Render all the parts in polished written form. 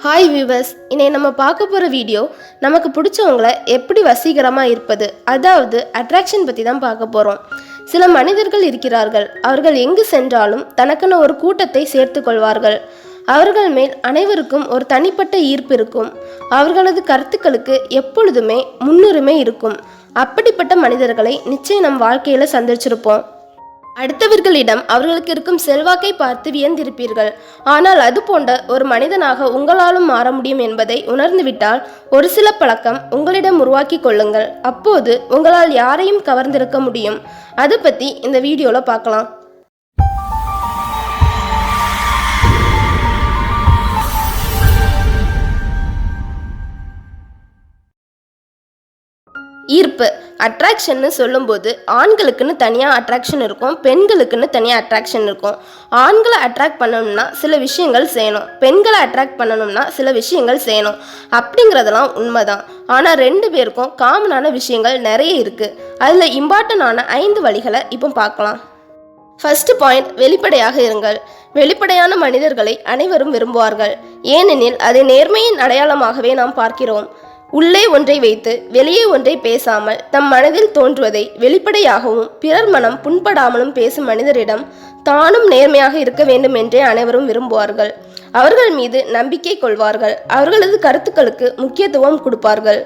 Hi viewers, இன்னைக்கு நம்ம பார்க்க போகிற வீடியோ நமக்கு பிடிச்சவங்கள எப்படி வசீகரமாக இருப்பது, அதாவது அட்ராக்ஷன் பற்றி தான் பார்க்க போகிறோம். சில மனிதர்கள் இருக்கிறார்கள், அவர்கள் எங்கு சென்றாலும் தனக்கென ஒரு கூட்டத்தை சேர்த்து கொள்வார்கள். அவர்கள் மேல் அனைவருக்கும் ஒரு தனிப்பட்ட ஈர்ப்பு இருக்கும். அவர்களது கருத்துக்களுக்கு எப்பொழுதுமே முன்னுரிமை இருக்கும். அப்படிப்பட்ட மனிதர்களை நிச்சயம் நம் வாழ்க்கையில் சந்திச்சிருப்போம். அடுத்தவர்களிடம் அவர்களுக்கு இருக்கும் செல்வாக்கை பார்த்து வியந்திருப்பீர்கள். ஆனால் அது போன்ற ஒரு மனிதனாக உங்களாலும் மாற முடியும் என்பதை உணர்ந்துவிட்டால் ஒரு சில பழக்கம் உங்களிடம் உருவாக்கி கொள்ளுங்கள். அப்போது உங்களால் யாரையும் கவர்ந்திருக்க முடியும். அதை பற்றி இந்த வீடியோவில் பார்க்கலாம். ஈர்ப்பு அட்ராக்ஷன்னு சொல்லும்போது ஆண்களுக்குன்னு தனியாக அட்ராக்ஷன் இருக்கும், பெண்களுக்குன்னு தனியாக அட்ராக்ஷன் இருக்கும். ஆண்களை அட்ராக்ட் பண்ணணும்னா சில விஷயங்கள் செய்யணும், பெண்களை அட்ராக்ட் பண்ணணும்னா சில விஷயங்கள் செய்யணும். அப்படிங்கிறதெல்லாம் உண்மைதான். ஆனால் ரெண்டு பேருக்கும் காமனான விஷயங்கள் நிறைய இருக்குது. அதில் இம்பார்ட்டண்டான 5 வழிகளை இப்போ பார்க்கலாம். ஃபர்ஸ்ட் பாயிண்ட், வெளிப்படையாக இருங்கள். வெளிப்படையான மனிதர்களை அனைவரும் விரும்புவார்கள். ஏனெனில் அதை நேர்மையின் அடையாளமாகவே நாம் பார்க்கிறோம். உள்ளே ஒன்றை வைத்து வெளியே ஒன்றை பேசாமல் தம் மனதில் தோன்றுவதை வெளிப்படையாகவும் பிறர் மனம் புண்படாமலும் பேசும் மனிதரிடம் தானும் நேர்மையாக இருக்க வேண்டும் என்றே அனைவரும் விரும்புவார்கள். அவர்கள் மீது நம்பிக்கை கொள்வார்கள். அவர்களது கருத்துக்களுக்கு முக்கியத்துவம் கொடுப்பார்கள்.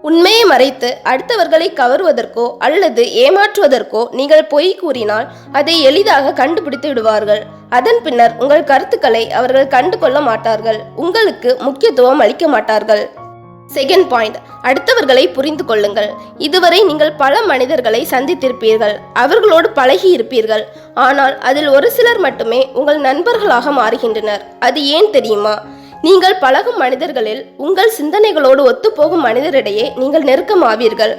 உண்மையை மறைத்து அடுத்தவர்களை கவருவதற்கோ அல்லது ஏமாற்றுவதற்கோ நீங்கள் பொய் கூறினால் அதை எளிதாக கண்டுபிடித்து விடுவார்கள். அதன் பின்னர் உங்கள் கருத்துக்களை அவர்கள் கண்டு கொள்ள மாட்டார்கள். உங்களுக்கு முக்கியத்துவம் அளிக்க மாட்டார்கள். செகண்ட் பாயிண்ட், அடுத்தவர்களை புரிந்து கொள்ளுங்கள். இதுவரை நீங்கள் பல மனிதர்களை சந்தித்திருப்பீர்கள், அவர்களோடு பழகி இருப்பீர்கள். ஆனால் அதில் ஒரு சிலர் மட்டுமே உங்கள் நண்பர்களாக மாறுகின்றனர். அது ஏன் தெரியுமா? நீங்கள் பழகும் மனிதர்களில் உங்கள் சிந்தனைகளோடு ஒத்துப்போகும் மனிதரிடையே நீங்கள் நெருக்கமாவீர்கள்.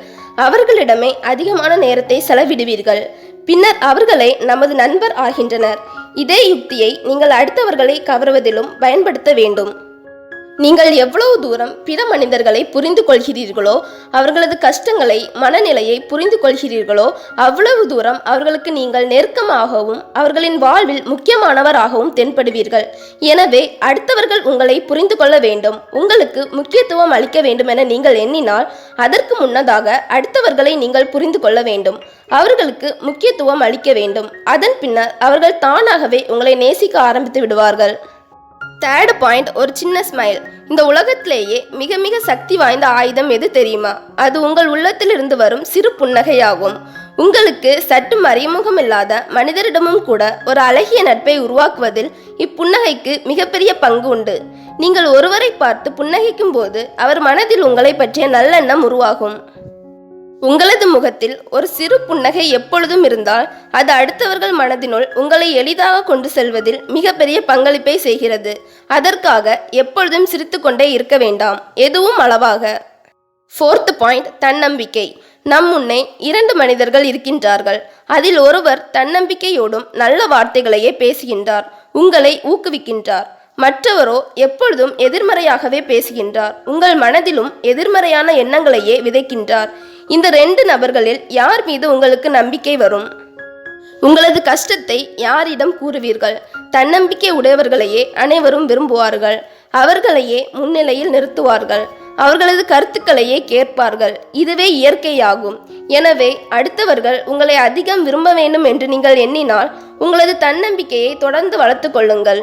அவர்களிடமே அதிகமான நேரத்தை செலவிடுவீர்கள். பின்னர் அவர்களே நமது நண்பர் ஆகின்றனர். இதே யுக்தியை நீங்கள் அடுத்தவர்களை கவருவதிலும் பயன்படுத்த வேண்டும். நீங்கள் எவ்வளவு தூரம் பிற மனிதர்களை புரிந்து கொள்கிறீர்களோ, அவர்களது கஷ்டங்களை மனநிலையை புரிந்து கொள்கிறீர்களோ, அவ்வளவு தூரம் அவர்களுக்கு நீங்கள் நெருக்கமாகவும் அவர்களின் வாழ்வில் முக்கியமானவராகவும் தென்படுவீர்கள். எனவே அடுத்தவர்கள் உங்களை புரிந்து கொள்ள வேண்டும், உங்களுக்கு முக்கியத்துவம் அளிக்க வேண்டும் என நீங்கள் எண்ணினால் அதற்கு முன்னதாக அடுத்தவர்களை நீங்கள் புரிந்து கொள்ள வேண்டும், அவர்களுக்கு முக்கியத்துவம் அளிக்க வேண்டும். அதன் பின்னர் அவர்கள் தானாகவே உங்களை நேசிக்க ஆரம்பித்து விடுவார்கள். தேர்ட் பாயிண்ட், ஒரு சின்ன ஸ்மைல். இந்த உலகத்திலேயே மிக மிக சக்தி வாய்ந்த ஆயுதம் எது தெரியுமா? அது உங்கள் உள்ளத்திலிருந்து வரும் சிறு புன்னகையாகும். உங்களுக்கு சற்று மறைமுகம் இல்லாத மனிதரிடமும் கூட ஒரு அழகிய நட்பை உருவாக்குவதில் இப்புன்னகைக்கு மிகப்பெரிய பங்கு உண்டு. நீங்கள் ஒருவரை பார்த்து புன்னகைக்கும் போது அவர் மனதில் உங்களை பற்றிய நல்லெண்ணம் உருவாகும். உங்களது முகத்தில் ஒரு சிறு புன்னகை எப்பொழுதும் இருந்தால் அது அடுத்தவர்கள் மனதினுள் உங்களை எளிதாக கொண்டு செல்வதில் மிகப்பெரிய பங்களிப்பை செய்கிறது. அதற்காக எப்பொழுதும் சிரித்து கொண்டே இருக்க வேண்டாம், எதுவும் அளவாக. ஃபோர்த் பாயிண்ட், தன்னம்பிக்கை. நம் முன்னே 2 மனிதர்கள் இருக்கின்றார்கள். அதில் ஒருவர் தன்னம்பிக்கையோடும் நல்ல வார்த்தைகளையே பேசுகின்றார், உங்களை ஊக்குவிக்கின்றார். மற்றவரோ எப்பொழுதும் எதிர்மறையாகவே பேசுகின்றார், உங்கள் மனதிலும் எதிர்மறையான எண்ணங்களையே விதைக்கின்றார். இந்த 2 நபர்களில் யார் மீது உங்களுக்கு நம்பிக்கை வரும்? உங்களது கஷ்டத்தை யாரிடம் கூறுவீர்கள்? தன்னம்பிக்கை உடையவர்களையே அனைவரும் விரும்புவார்கள். அவர்களையே முன்னிலையில் நிறுத்துவார்கள். அவர்களது கருத்துக்களையே கேட்பார்கள். இதுவே இயற்கையாகும். எனவே அடுத்தவர்கள் உங்களை அதிகம் விரும்ப வேண்டும் என்று நீங்கள் எண்ணினால் உங்களது தன்னம்பிக்கையை தொடர்ந்து வளர்த்து கொள்ளுங்கள்.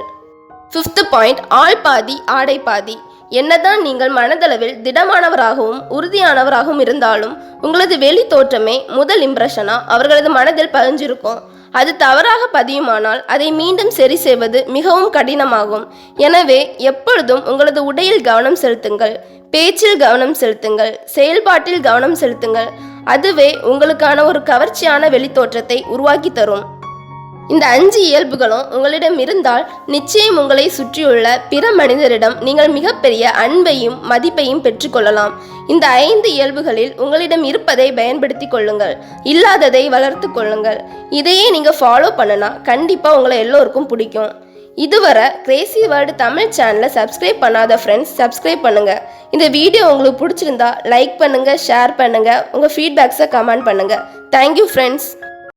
5th பாயிண்ட், ஆள் பாதி ஆடை பாதி. என்னதான் நீங்கள் மனதளவில் திடமானவராகவும் உறுதியானவராகவும் இருந்தாலும் உங்களது வெளி தோற்றமே முதல் இம்ப்ரெஷனா அவர்களது மனதில் பதிஞ்சிருக்கும். அது தவறாக பதியுமானால் அதை மீண்டும் சரி செய்வது மிகவும் கடினமாகும். எனவே எப்பொழுதும் உங்களது உடையில் கவனம் செலுத்துங்கள், பேச்சில் கவனம் செலுத்துங்கள், செயல்பாட்டில் கவனம் செலுத்துங்கள். அதுவே உங்களுக்கான ஒரு கவர்ச்சியான வெளித்தோற்றத்தை உருவாக்கி தரும். இந்த 5 இயல்புகளும் உங்களிடம் இருந்தால் நிச்சயம் உங்களை சுற்றியுள்ள பிற மனிதரிடம் நீங்கள் மிகப்பெரிய அன்பையும் மதிப்பையும் பெற்றுக்கொள்ளலாம். இந்த 5 இயல்புகளில் உங்களிடம் இருப்பதை பயன்படுத்தி கொள்ளுங்கள், இல்லாததை வளர்த்து கொள்ளுங்கள். இதையே நீங்கள் ஃபாலோ பண்ணனா கண்டிப்பாக உங்களை எல்லோருக்கும் பிடிக்கும். இதுவரை கிரேசி வேர்ல்டு தமிழ் சேனலை சப்ஸ்கிரைப் பண்ணாத ஃப்ரெண்ட்ஸ் சப்ஸ்கிரைப் பண்ணுங்கள். இந்த வீடியோ உங்களுக்கு பிடிச்சிருந்தா லைக் பண்ணுங்கள், ஷேர் பண்ணுங்கள், உங்கள் ஃபீட்பேக்ஸை கமெண்ட் பண்ணுங்கள். Thank you friends.